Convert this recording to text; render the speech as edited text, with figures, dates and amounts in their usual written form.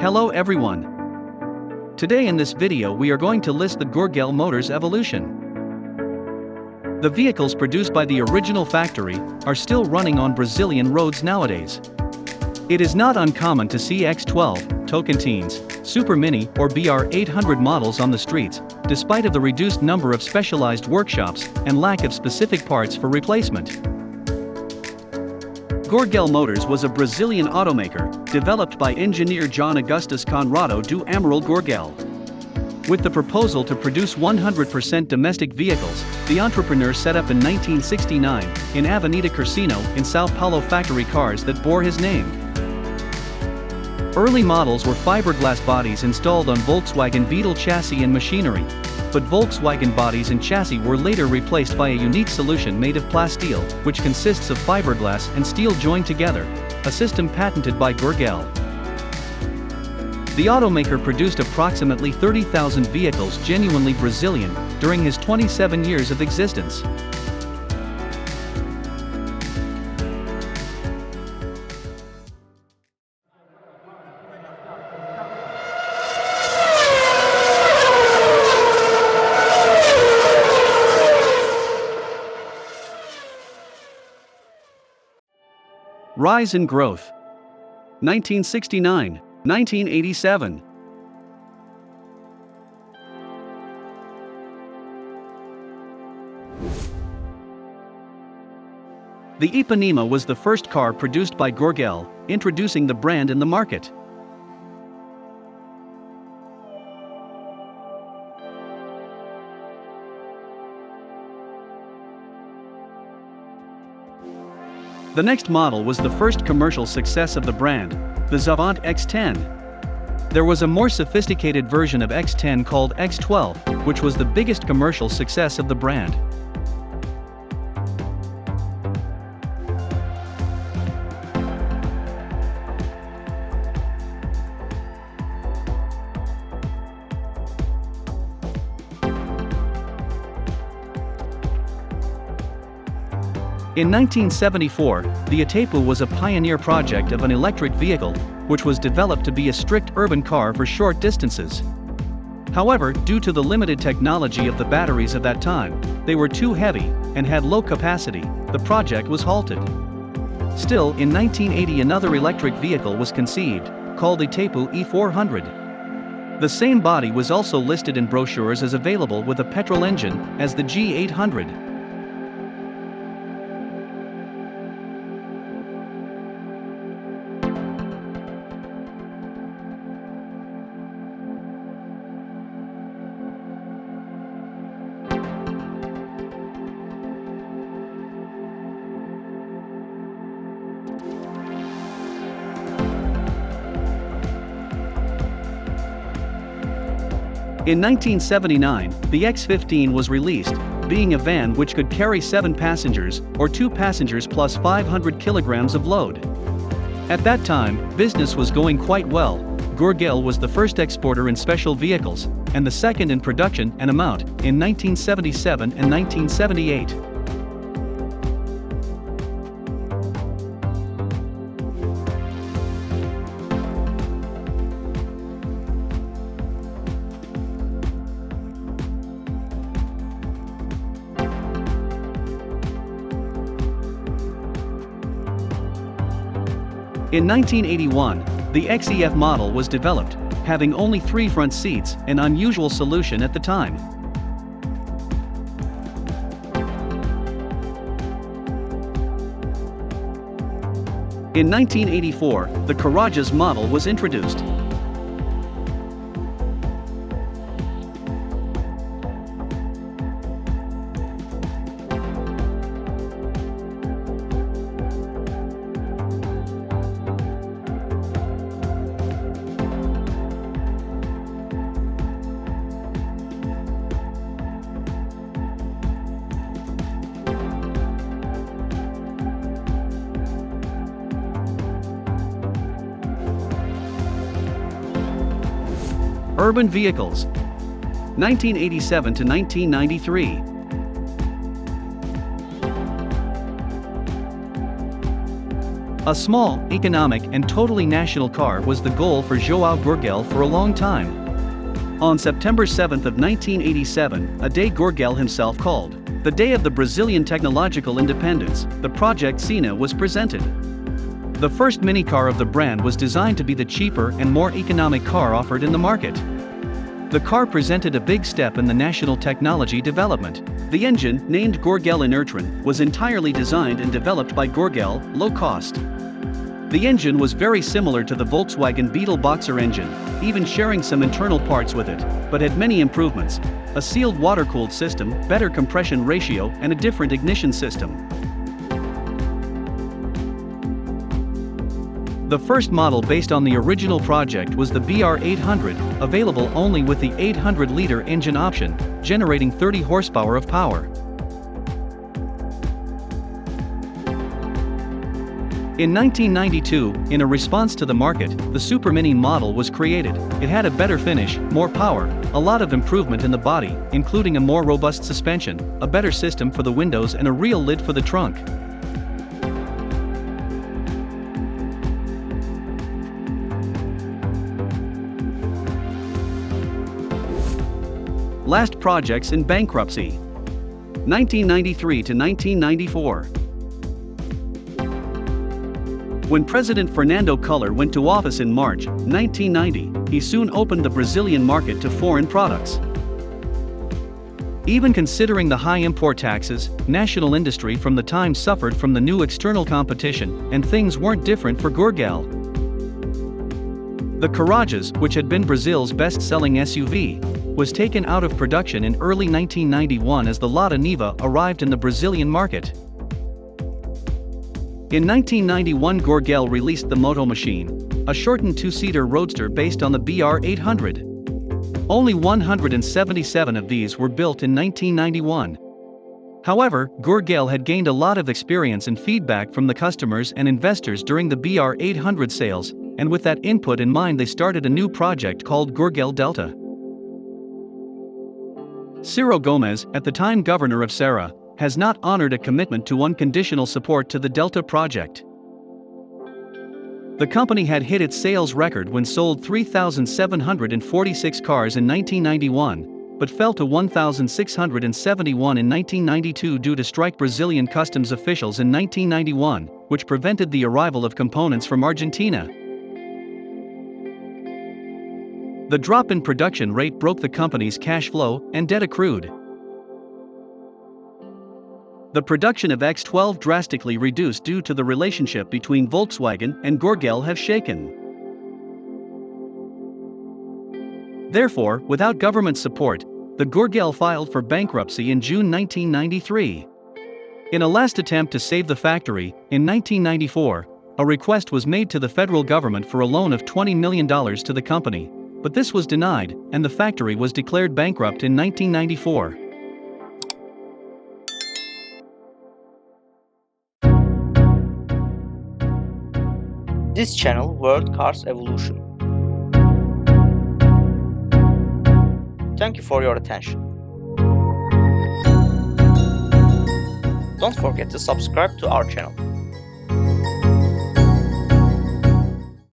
Hello everyone. Today in this video we are going to list the Gurgel Motores Evolution. The vehicles produced by the original factory are still running on Brazilian roads nowadays. It is not uncommon to see X12, Tocantins, Supermini or BR800 models on the streets, despite of the reduced number of specialized workshops and lack of specific parts for replacement. Gurgel Motores was a Brazilian automaker, developed by engineer João Augustus Conrado do Amaral Gurgel. With the proposal to produce 100% domestic vehicles, the entrepreneur set up in 1969, in Avenida Cursino in São Paulo factory cars that bore his name. Early models were fiberglass bodies installed on Volkswagen Beetle chassis and machinery, but Volkswagen bodies and chassis were later replaced by a unique solution made of Plasteel, which consists of fiberglass and steel joined together, a system patented by Gurgel. The automaker produced approximately 30,000 vehicles genuinely Brazilian during his 27 years of existence. Rise and growth. 1969, 1987. The Ipanema was the first car produced by Gurgel, introducing the brand in the market. The next model was the first commercial success of the brand, the Zavant X10. There was a more sophisticated version of X10 called X12, which was the biggest commercial success of the brand. In 1974, the Itapu was a pioneer project of an electric vehicle, which was developed to be a strict urban car for short distances. However, due to the limited technology of the batteries of that time, they were too heavy and had low capacity. The project was halted. Still, in 1980 another electric vehicle was conceived, called Itapu E400. The same body was also listed in brochures as available with a petrol engine as the G800. In 1979, the X15 was released, being a van which could carry 7 passengers, or 2 passengers plus 500 kilograms of load. At that time, business was going quite well. Gurgel was the first exporter in special vehicles, and the second in production and amount, in 1977 and 1978. In 1981, the XEF model was developed, having only 3 front seats, an unusual solution at the time. In 1984, the Courageous model was introduced. Urban vehicles. 1987 to 1993. A small, economic and totally national car was the goal for João Gurgel for a long time. On September 7 of 1987, a day Gurgel himself called the Day of the Brazilian Technological Independence, the Project Sina was presented. The first minicar of the brand was designed to be the cheaper and more economic car offered in the market. The car presented a big step in the national technology development. The engine, named Gurgel Inertron, was entirely designed and developed by Gurgel, low cost. The engine was very similar to the Volkswagen Beetle boxer engine, even sharing some internal parts with it, but had many improvements: a sealed water-cooled system, better compression ratio, and a different ignition system. The first model based on the original project was the BR800, available only with the 800-liter engine option, generating 30 horsepower of power. In 1992, in a response to the market, the Supermini model was created. It had a better finish, more power, a lot of improvement in the body, including a more robust suspension, a better system for the windows and a real lid for the trunk. Last projects in bankruptcy. 1993 to 1994. When President Fernando Collor went to office in March 1990, he soon opened the Brazilian market to foreign products. Even considering the high import taxes, national industry from the time suffered from the new external competition, and things weren't different for Gurgel. The Courageous, which had been Brazil's best-selling SUV, was taken out of production in early 1991 as the Lada Niva arrived in the Brazilian market. In 1991, Gurgel released the Moto Machine, a shortened two-seater roadster based on the BR800. Only 177 of these were built in 1991. However, Gurgel had gained a lot of experience and feedback from the customers and investors during the BR800 sales, and with that input in mind they started a new project called Gurgel Delta. Ciro Gomes, at the time governor of Ceará, has not honored a commitment to unconditional support to the Delta project. The company had hit its sales record when sold 3,746 cars in 1991, but fell to 1,671 in 1992 due to strike Brazilian customs officials in 1991, which prevented the arrival of components from Argentina. The drop in production rate broke the company's cash flow and debt accrued. The production of X12 drastically reduced due to the relationship between Volkswagen and Gurgel have shaken. Therefore, without government support, the Gurgel filed for bankruptcy in June 1993. In a last attempt to save the factory, in 1994, a request was made to the federal government for a loan of $20 million to the company, but this was denied, and the factory was declared bankrupt in 1994. This channel World Cars Evolution. Thank you for your attention. Don't forget to subscribe to our channel.